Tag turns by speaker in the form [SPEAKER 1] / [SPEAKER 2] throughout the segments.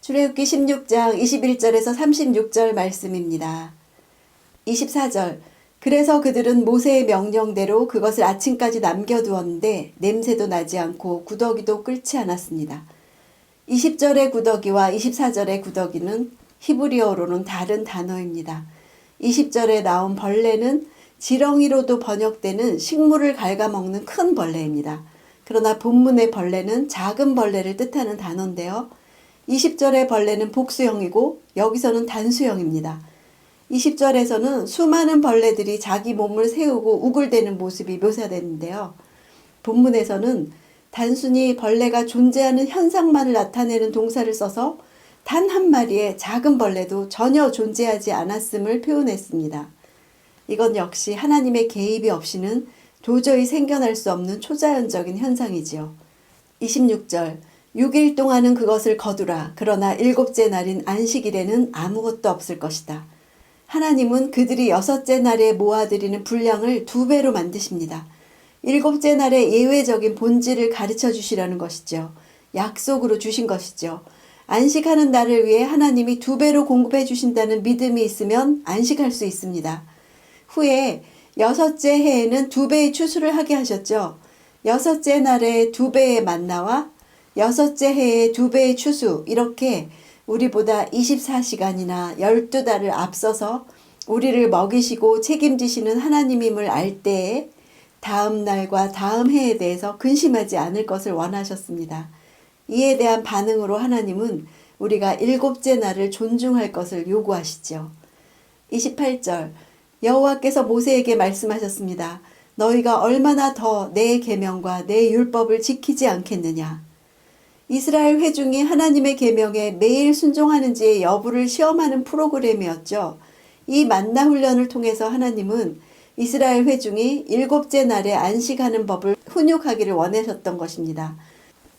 [SPEAKER 1] 출애굽기 16장 21절에서 36절 말씀입니다. 24절. 그래서 그들은 모세의 명령대로 그것을 아침까지 남겨두었는데 냄새도 나지 않고 구더기도 끓지 않았습니다. 20절의 구더기와 24절의 구더기는 히브리어로는 다른 단어입니다. 20절에 나온 벌레는 지렁이로도 번역되는 식물을 갉아먹는 큰 벌레입니다. 그러나 본문의 벌레는 작은 벌레를 뜻하는 단어인데요. 20절의 벌레는 복수형이고 여기서는 단수형입니다. 20절에서는 수많은 벌레들이 자기 몸을 세우고 우글대는 모습이 묘사되는데요. 본문에서는 단순히 벌레가 존재하는 현상만을 나타내는 동사를 써서 단 한 마리의 작은 벌레도 전혀 존재하지 않았음을 표현했습니다. 이건 역시 하나님의 개입이 없이는 도저히 생겨날 수 없는 초자연적인 현상이지요. 26절. 6일 동안은 그것을 거두라. 그러나 일곱째 날인 안식일에는 아무것도 없을 것이다. 하나님은 그들이 여섯째 날에 모아들이는 분량을 2배로 만드십니다. 일곱째 날의 예외적인 본질을 가르쳐 주시라는 것이죠. 약속으로 주신 것이죠. 안식하는 날을 위해 하나님이 2배로 공급해 주신다는 믿음이 있으면 안식할 수 있습니다. 후에 여섯째 해에는 2배의 추수를 하게 하셨죠. 여섯째 날에 2배의 만나와 여섯째 해에 2배의 추수, 이렇게 우리보다 24시간이나 12달을 앞서서 우리를 먹이시고 책임지시는 하나님임을 알 때에 다음 날과 다음 해에 대해서 근심하지 않을 것을 원하셨습니다. 이에 대한 반응으로 하나님은 우리가 일곱째 날을 존중할 것을 요구하시죠. 28절. 여호와께서 모세에게 말씀하셨습니다. 너희가 얼마나 더 내 계명과 내 율법을 지키지 않겠느냐. 이스라엘 회중이 하나님의 계명에 매일 순종하는지의 여부를 시험하는 프로그램이었죠. 이 만나 훈련을 통해서 하나님은 이스라엘 회중이 일곱째 날에 안식하는 법을 훈육하기를 원하셨던 것입니다.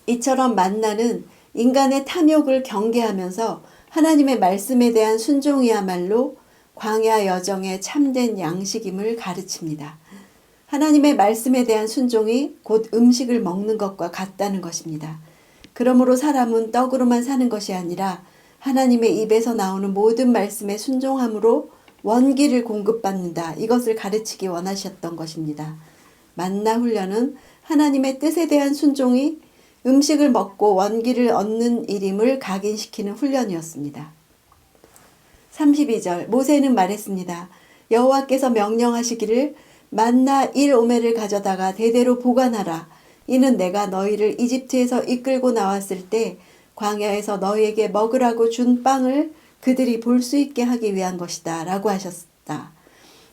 [SPEAKER 1] 이처럼 만나는 인간의 탐욕을 경계하면서 하나님의 말씀에 대한 순종이야말로 광야 여정의 참된 양식임을 가르칩니다. 하나님의 말씀에 대한 순종이 곧 음식을 먹는 것과 같다는 것입니다. 그러므로 사람은 떡으로만 사는 것이 아니라 하나님의 입에서 나오는 모든 말씀에 순종함으로 원기를 공급받는다. 이것을 가르치기 원하셨던 것입니다. 만나 훈련은 하나님의 뜻에 대한 순종이 음식을 먹고 원기를 얻는 일임을 각인시키는 훈련이었습니다. 32절. 모세는 말했습니다. 여호와께서 명령하시기를 만나 1오멜을 가져다가 대대로 보관하라. 이는 내가 너희를 이집트에서 이끌고 나왔을 때 광야에서 너희에게 먹으라고 준 빵을 그들이 볼 수 있게 하기 위한 것이다 라고 하셨다.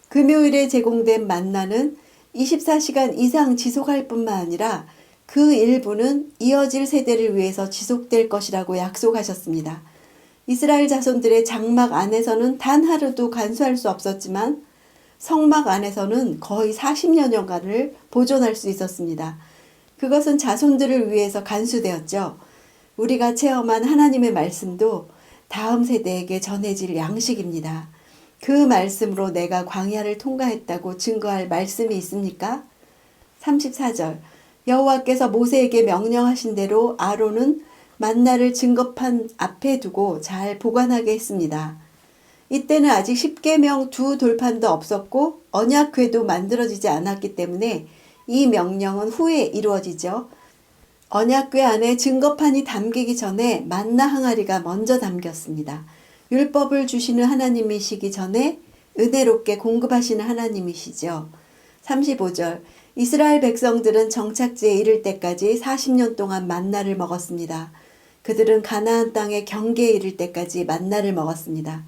[SPEAKER 1] 금요일에 제공된 만나는 24시간 이상 지속할 뿐만 아니라 그 일부는 이어질 세대를 위해서 지속될 것이라고 약속하셨습니다. 이스라엘 자손들의 장막 안에서는 단 하루도 간수할 수 없었지만 성막 안에서는 거의 40여년간을 보존할 수 있었습니다. 그것은 자손들을 위해서 간수되었죠. 우리가 체험한 하나님의 말씀도 다음 세대에게 전해질 양식입니다. 그 말씀으로 내가 광야를 통과했다고 증거할 말씀이 있습니까? 34절. 여호와께서 모세에게 명령하신 대로 아론은 만나를 증거판 앞에 두고 잘 보관하게 했습니다. 이때는 아직 십계명 2 돌판도 없었고 언약궤도 만들어지지 않았기 때문에 이 명령은 후에 이루어지죠. 언약궤 안에 증거판이 담기기 전에 만나 항아리가 먼저 담겼습니다. 율법을 주시는 하나님이시기 전에 은혜롭게 공급하시는 하나님이시죠. 35절. 이스라엘 백성들은 정착지에 이를 때까지 40년 동안 만나를 먹었습니다. 그들은 가나안 땅의 경계에 이를 때까지 만나를 먹었습니다.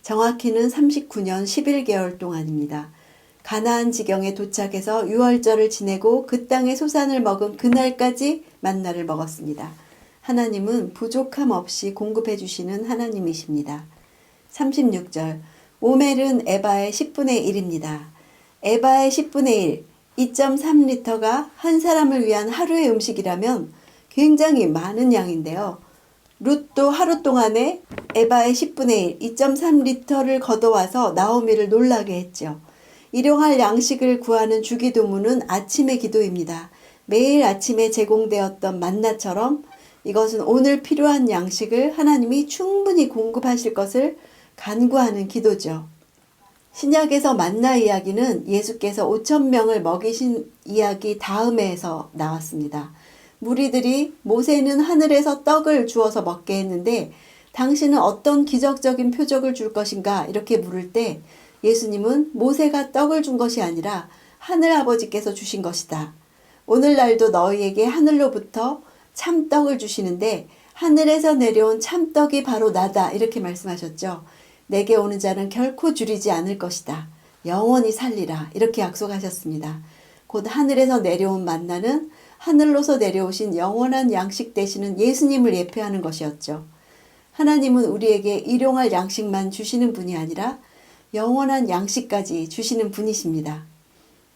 [SPEAKER 1] 정확히는 39년 11개월 동안입니다. 가나안 지경에 도착해서 유월절을 지내고 그 땅의 소산을 먹은 그날까지 만나를 먹었습니다. 하나님은 부족함 없이 공급해 주시는 하나님이십니다. 36절. 오멜은 에바의 10분의 1입니다. 에바의 10분의 1, 2.3리터가 한 사람을 위한 하루의 음식이라면 굉장히 많은 양인데요. 룻도 하루 동안에 에바의 10분의 1, 2.3리터를 걷어와서 나오미를 놀라게 했죠. 일용할 양식을 구하는 주기도문은 아침의 기도입니다. 매일 아침에 제공되었던 만나처럼 이것은 오늘 필요한 양식을 하나님이 충분히 공급하실 것을 간구하는 기도죠. 신약에서 만나 이야기는 예수께서 5천 명을 먹이신 이야기 다음에서 나왔습니다. 무리들이 모세는 하늘에서 떡을 주어서 먹게 했는데 당신은 어떤 기적적인 표적을 줄 것인가 이렇게 물을 때 예수님은 모세가 떡을 준 것이 아니라 하늘 아버지께서 주신 것이다. 오늘날도 너희에게 하늘로부터 참떡을 주시는데 하늘에서 내려온 참떡이 바로 나다 이렇게 말씀하셨죠. 내게 오는 자는 결코 줄이지 않을 것이다. 영원히 살리라 이렇게 약속하셨습니다. 곧 하늘에서 내려온 만나는 하늘로서 내려오신 영원한 양식 되시는 예수님을 예표하는 것이었죠. 하나님은 우리에게 일용할 양식만 주시는 분이 아니라 영원한 양식까지 주시는 분이십니다.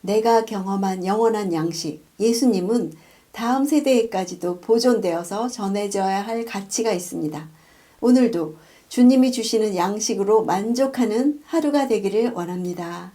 [SPEAKER 1] 내가 경험한 영원한 양식, 예수님은 다음 세대에까지도 보존되어서 전해져야 할 가치가 있습니다. 오늘도 주님이 주시는 양식으로 만족하는 하루가 되기를 원합니다.